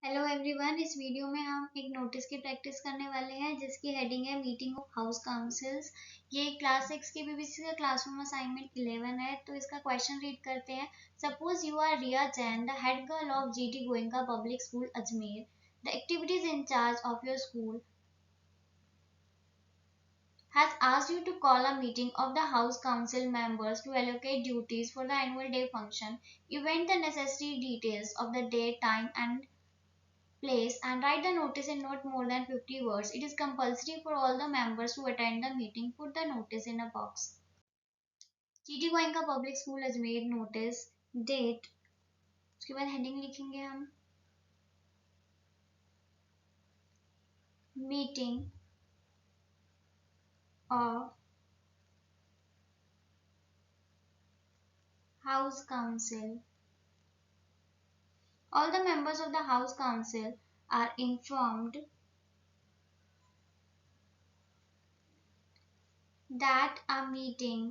Hello everyone. इस video में हम एक नोटिस की प्रैक्टिस करने वाले हैं जिसकी हेडिंग है मीटिंग ऑफ हाउस काउंसिल्स। ये क्लास 6 की बीबीसी का क्लासरूम असाइनमेंट 11 है। तो इसका क्वेश्चन रीड करते हैं। Suppose you are Riya Jain, the head girl of GT Goenka public school Ajmer. The activities in charge of your school has asked you to call a meeting of the House Council members to allocate duties for the annual day function. Event the necessary details of the date, time, and place and write the notice in not more than 50 words. It is compulsory for all the members to attend the meeting. Put the notice in a box. GT Goenka public school Ajmer notice date, उसके बाद heading लिखेंगे हम meeting of house council. All the members of the House Council are informed that a meeting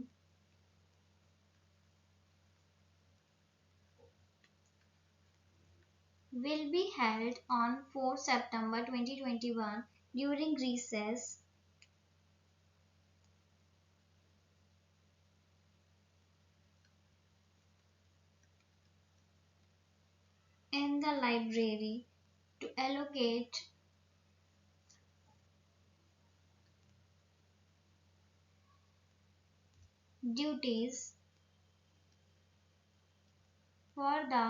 will be held on 4 September 2021 during recess in the library to allocate duties for the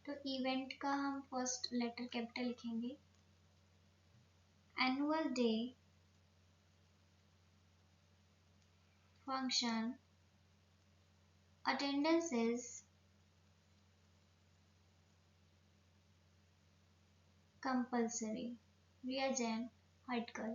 तो event का हम first letter capital लिखेंगे. Annual day function attendance is compulsory. Riya Jain हटकर.